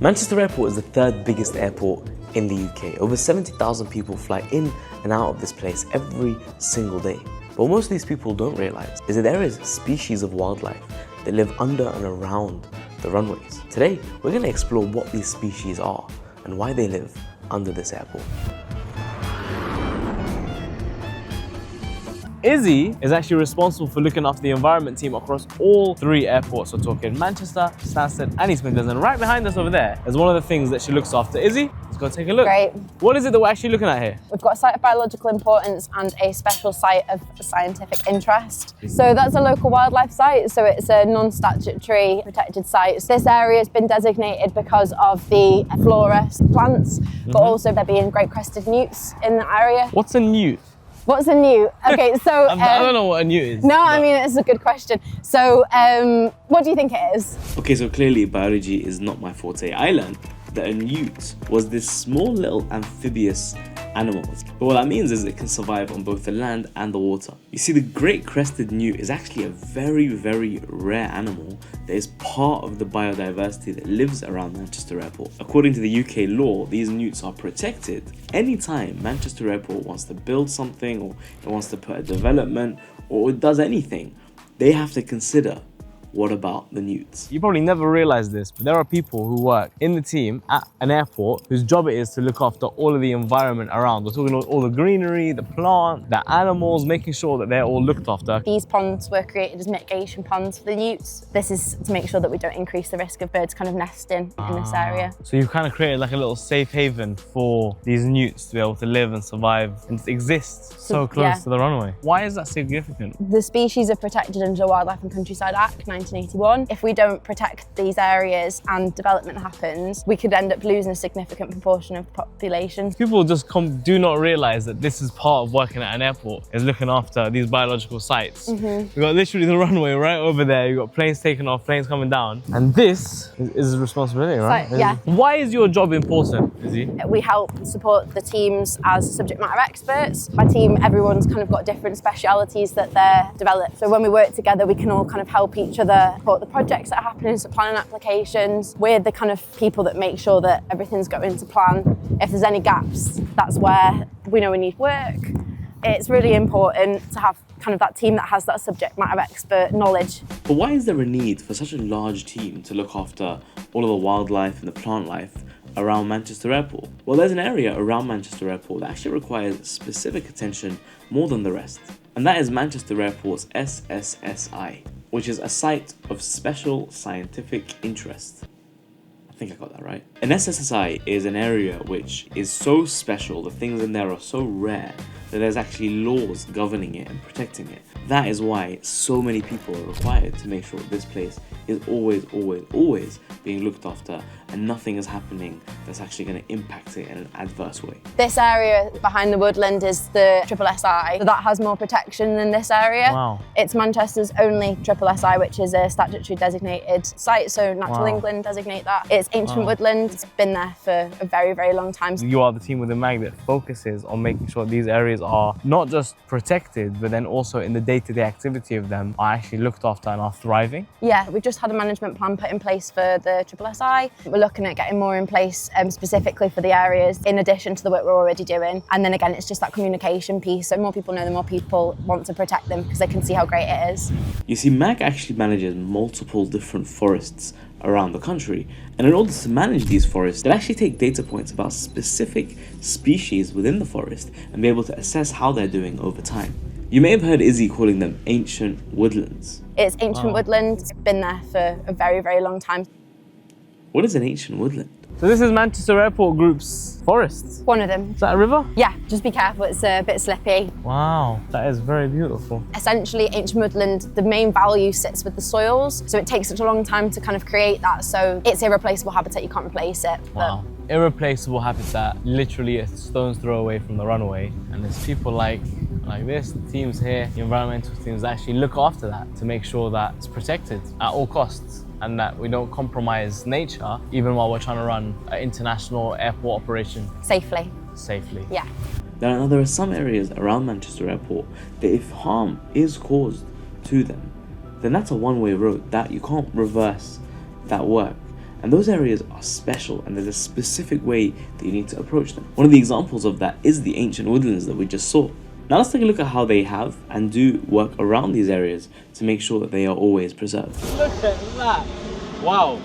Manchester Airport is the third biggest airport in the UK. Over 70,000 people fly in and out of this place every single day. But what most of these people don't realise is that there is species of wildlife that live under and around the runways. Today, we're going to explore what these species are and why they live under this airport. Izzy is actually responsible for looking after the environment team across all three airports. We're talking Manchester, Stansted and East Midlands. And right behind us over there is one of the things that she looks after. Izzy, let's go take a look. Great. What is it that we're actually looking at here? We've got a site of biological importance and a special site of scientific interest. So that's a local wildlife site, so it's a non-statutory protected site. This area has been designated because of the flora, plants, but also there being great crested newts in the area. What's a newt? What's a newt? Okay, so... I don't know what a newt is. No, I mean, it's a good question. So, what do you think it is? Okay, so clearly biology is not my forte. I learned that a newt was this small little amphibious animal. But what that means is it can survive on both the land and the water. You see, the great crested newt is actually a very, very rare animal that is part of the biodiversity that lives around Manchester Airport. According to the UK law, these newts are protected anytime Manchester Airport wants to build something, or it wants to put a development, or it does anything. They have to consider, what about the newts? You probably never realized this, but there are people who work in the team at an airport whose job it is to look after all of the environment around. We're talking about all the greenery, the plant, the animals, making sure that they're all looked after. These ponds were created as mitigation ponds for the newts. This is to make sure that we don't increase the risk of birds kind of nesting in this area. So you've kind of created like a little safe haven for these newts to be able to live and survive and exist so close to the runway. Why is that significant? The species are protected under the Wildlife and Countryside Act 1981. If we don't protect these areas and development happens, we could end up losing a significant proportion of the population. People just do not realise that this is part of working at an airport, is looking after these biological sites. We've got literally the runway right over there. You've got planes taking off, planes coming down. And this is a responsibility, right? So, yeah. Why is your job important, Izzy? We help support the teams as subject matter experts. My team, everyone's kind of got different specialities that they're developed. So when we work together, we can all kind of help each other support the projects that are happening, so planning applications. We're the kind of people that make sure that everything's going to plan. If there's any gaps, that's where we know we need work. It's really important to have kind of that team that has that subject matter expert knowledge. But why is there a need for such a large team to look after all of the wildlife and the plant life around Manchester Airport? Well, there's an area around Manchester Airport that actually requires specific attention more than the rest. And that is Manchester Airport's SSSI, which is a site of special scientific interest. I think I got that right. An SSSI is an area which is so special, the things in there are so rare, that there's actually laws governing it and protecting it. That is why so many people are required to make sure this place is always being looked after and nothing is happening that's actually going to impact it in an adverse way. This area behind the woodland is the SSSI, so that has more protection than this area. Wow. It's Manchester's only SSSI, which is a statutory designated site, so Natural England designate that. It's ancient woodland, it's been there for a very, very long time. You are the team within MAG that focuses on making sure these areas are not just protected, but then also in the day-to-day activity of them are actually looked after and are thriving. Yeah, we've just had a management plan put in place for the SSSI. We're looking at getting more in place specifically for the areas, in addition to the work we're already doing. And then again, it's just that communication piece. So more people know, the more people want to protect them because they can see how great it is. You see, MAG actually manages multiple different forests around the country. And in order to manage these forests, they actually take data points about specific species within the forest and be able to assess how they're doing over time. You may have heard Izzy calling them ancient woodlands. It's ancient woodland. It's been there for a very, very long time. What is an ancient woodland? So this is Manchester Airport Group's forests. One of them. Is that a river? Yeah, just be careful, it's a bit slippy. Wow, that is very beautiful. Essentially, ancient woodland, the main value sits with the soils, so it takes such a long time to kind of create that, so it's irreplaceable habitat, you can't replace it. Wow. Irreplaceable habitat, literally a stone's throw away from the runway. And there's people like this, the teams here, the environmental teams that actually look after that to make sure that it's protected at all costs and that we don't compromise nature even while we're trying to run an international airport operation. Safely. Yeah. Now, there are some areas around Manchester Airport that if harm is caused to them, then that's a one-way road, that you can't reverse that work. And those areas are special, and there's a specific way that you need to approach them. One of the examples of that is the ancient woodlands that we just saw. Now let's take a look at how they have and do work around these areas to make sure that they are always preserved. Look at that! Wow!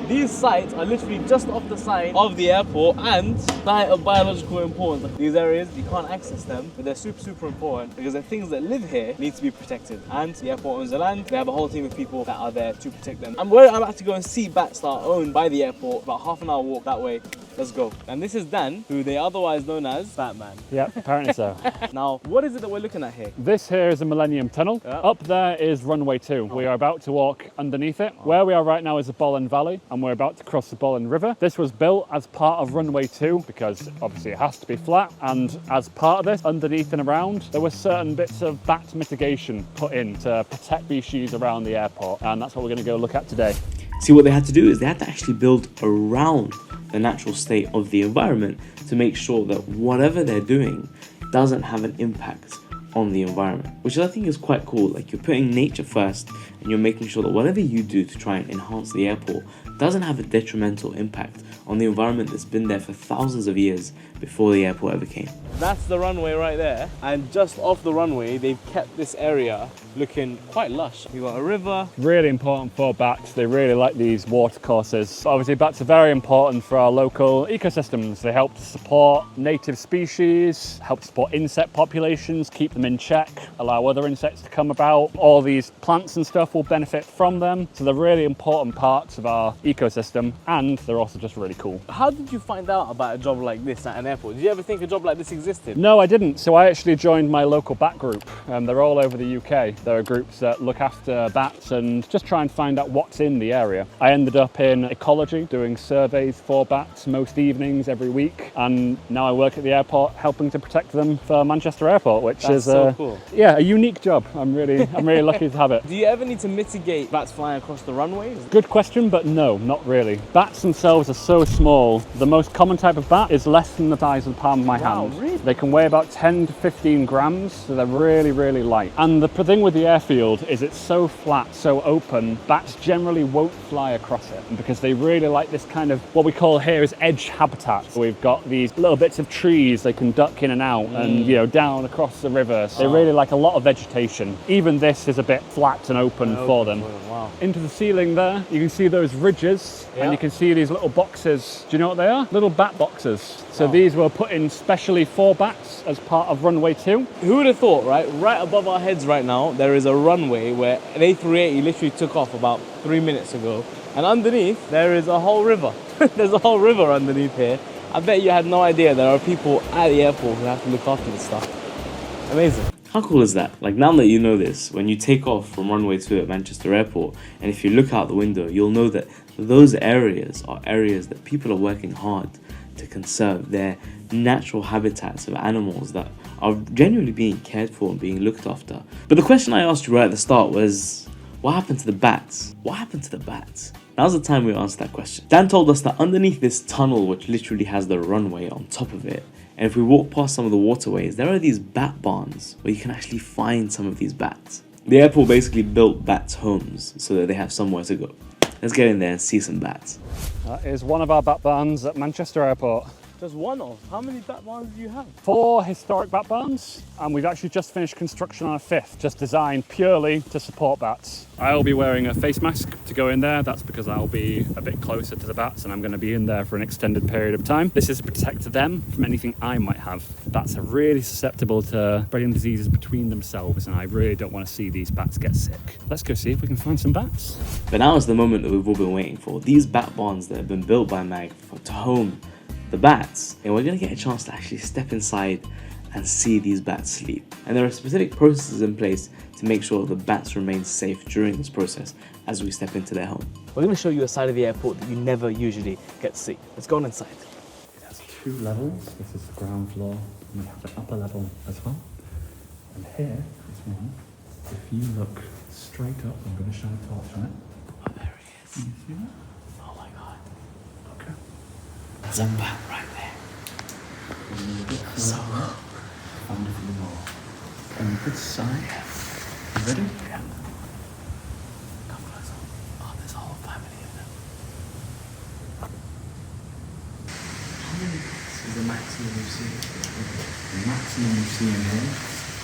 These sites are literally just off the side of the airport and site of biological importance. These areas, you can't access them, but they're super important because the things that live here need to be protected. And the airport owns the land. They have a whole team of people that are there to protect them. And where I'm about to go and see bats that are owned by the airport, about half an hour walk that way. Let's go. And this is Dan, who they otherwise known as Batman. Yeah, apparently so. Now, what is it that we're looking at here? This here is a Millennium Tunnel. Yep. Up there is runway 2. We are about to walk underneath it. Where we are right now is the Bolland Valley, and we're about to cross the Bolland River. This was built as part of runway 2 because obviously it has to be flat, and as part of this, underneath and around, there were certain bits of bat mitigation put in to protect species around the airport, and that's what we're going to go look at today. See, what they had to do is they had to actually build around the natural state of the environment to make sure that whatever they're doing doesn't have an impact on the environment, which I think is quite cool. Like, you're putting nature first and you're making sure that whatever you do to try and enhance the airport doesn't have a detrimental impact on the environment that's been there for thousands of years before the airport ever came. That's the runway right there, and just off the runway they've kept this area looking quite lush. You've got a river. Really important for bats. They really like these water courses. Obviously, bats are very important for our local ecosystems. They help to support native species, help support insect populations, keep them in check, allow other insects to come about. All these plants and stuff will benefit from them. So they're really important parts of our ecosystem, and they're also just really cool. How did you find out about a job like this at an airport? Did you ever think a job like this existed? No, I didn't. So I actually joined my local bat group. They're all over the UK. There are groups that look after bats and just try and find out what's in the area. I ended up in ecology, doing surveys for bats most evenings every week, and now I work at the airport helping to protect them for Manchester Airport, which That's is so cool. Yeah, a unique job. I'm really lucky to have it. Do you ever need to mitigate bats flying across the runways? Good question, but no, not really. Bats themselves are so small. The most common type of bat is less than the size of the palm of my Wow, hand. really? They can weigh about 10 to 15 grams, so they're really light. And the thing with the airfield is it's so flat, so open, bats generally won't fly across it because they really like this kind of, what we call here is edge habitat. So we've got these little bits of trees they can duck in and out and, down across the river. So they really like a lot of vegetation. Even this is a bit flat and open for them. Wow. Into the ceiling there, you can see those ridges, Yeah. and you can see these little boxes. Do you know what they are? Little bat boxes. So these were put in specially for bats as part of runway 2. Who would have thought, right? Right above our heads right now, there is a runway where an A380 literally took off about 3 minutes ago. And underneath, there is a whole river. There's a whole river underneath here. I bet you had no idea there are people at the airport who have to look after this stuff. Amazing. How cool is that? Like, now that you know this, when you take off from runway 2 at Manchester Airport, and if you look out the window, you'll know that those areas are areas that people are working hard to conserve. They're natural habitats of animals that are genuinely being cared for and being looked after. But the question I asked you right at the start was, what happened to the bats? What happened to the bats? Now's the time we answer that question. Dan told us that underneath this tunnel, which literally has the runway on top of it, and if we walk past some of the waterways, there are these bat barns where you can actually find some of these bats. The airport basically built bats' homes so that they have somewhere to go. Let's get in there and see some bats. That is one of our bat barns at Manchester Airport. Just one of? How many bat barns do you have? 4 historic bat barns, and we've actually just finished construction on a 5th, just designed purely to support bats. I'll be wearing a face mask to go in there. That's because I'll be a bit closer to the bats and I'm going to be in there for an extended period of time. This is to protect them from anything I might have. Bats are really susceptible to spreading diseases between themselves, and I really don't want to see these bats get sick. Let's go see if we can find some bats. But now is the moment that we've all been waiting for. These bat barns that have been built by Mag to home the bats, and we're going to get a chance to actually step inside and see these bats sleep. And there are specific processes in place to make sure the bats remain safe during this process as we step into their home. We're going to show you a side of the airport that you never usually get to see. Let's go on inside. It has 2 levels. This is the ground floor, and we have an upper level as well. And here is one. If you look straight up, I'm going to shine a torch on it. Oh, there he is. Can you see that? Oh my god. Okay. There's a bat right there. So cool. Find a few more. On this side. You ready? Yeah. Come closer. Oh, there's a whole family of them. maximum you've seen? The maximum you've seen in here,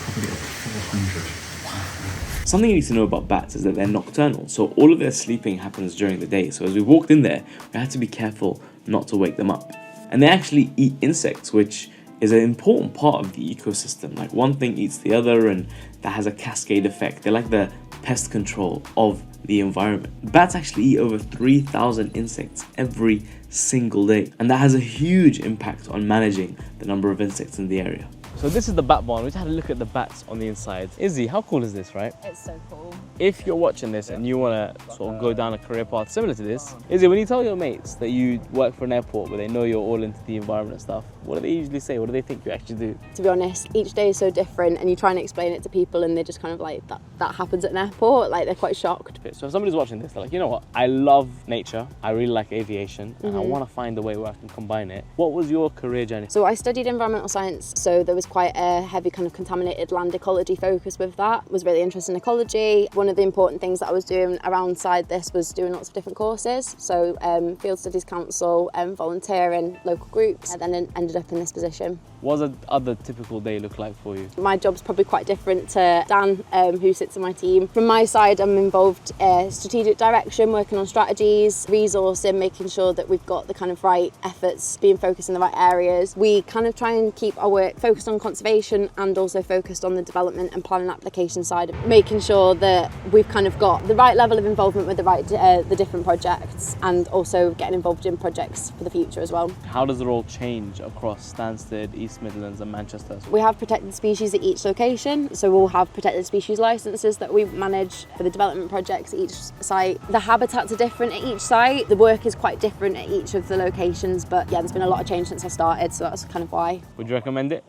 probably up to 400. Something you need to know about bats is that they're nocturnal, so all of their sleeping happens during the day. So as we walked in there, we had to be careful not to wake them up. And they actually eat insects, which is an important part of the ecosystem. Like one thing eats the other, and that has a cascade effect. They're like the pest control of the environment. Bats actually eat over 3,000 insects every single day, and that has a huge impact on managing the number of insects in the area. So this is the bat barn. We just had a look at the bats on the inside. Izzy, how cool is this, right? It's so cool. If you're watching this and you want to sort of go down a career path similar to this, Izzy, when you tell your mates that you work for an airport where they know you're all into the environment and stuff, what do they usually say? What do they think you actually do? To be honest, each day is so different, and you try and explain it to people and they just kind of like, that happens at an airport, like they're quite shocked. So if somebody's watching this, they're like, you know what, I love nature, I really like aviation, and I want to find a way where I can combine it. What was your career journey? So I studied environmental science, so there was quite a heavy kind of contaminated land ecology focus with that. I was really interested in ecology. One of the important things that I was doing alongside this was doing lots of different courses. So Field Studies Council, volunteering, local groups, and then ended up in this position. What does another typical day look like for you? My job's probably quite different to Dan, who sits on my team. From my side, I'm involved in strategic direction, working on strategies, resourcing, making sure that we've got the kind of right efforts being focused in the right areas. We kind of try and keep our work focused on conservation and also focused on the development and planning application side, making sure that we've kind of got the right level of involvement with the different projects, and also getting involved in projects for the future as well. How does the role change across Stansted, East Midlands and Manchester? We have protected species at each location, so we'll have protected species licences that we manage for the development projects at each site. The habitats are different at each site, the work is quite different at each of the locations, but yeah, there's been a lot of change since I started, so that's kind of why. Would you recommend it?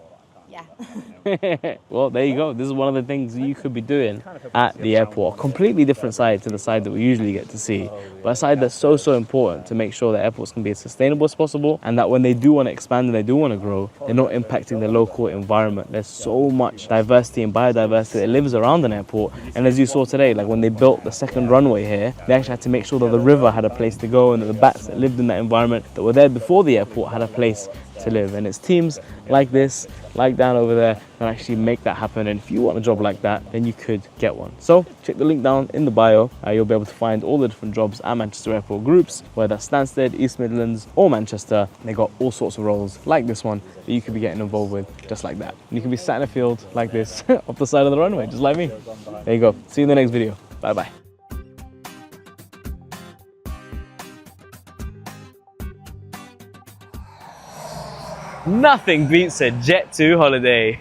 Yeah. Well, there you go. This is one of the things you could be doing at the airport. A completely different side to the side that we usually get to see, but a side that's so important to make sure that airports can be as sustainable as possible, and that when they do want to expand and they do want to grow, they're not impacting the local environment. There's so much diversity and biodiversity that lives around an airport, and as you saw today, like when they built the second runway here, they actually had to make sure that the river had a place to go, and that the bats that lived in that environment that were there before the airport had a place to live. And it's teams like this, like Dan over there, that actually make that happen. And if you want a job like that, then you could get one. So check the link down in the bio. You'll be able to find all the different jobs at Manchester Airport Groups, whether that's Stansted, East Midlands or Manchester. They got all sorts of roles like this one that you could be getting involved with just like that. And you can be sat in a field like this off the side of the runway, just like me. There you go. See you in the next video. Bye bye. Nothing beats a Jet2 holiday.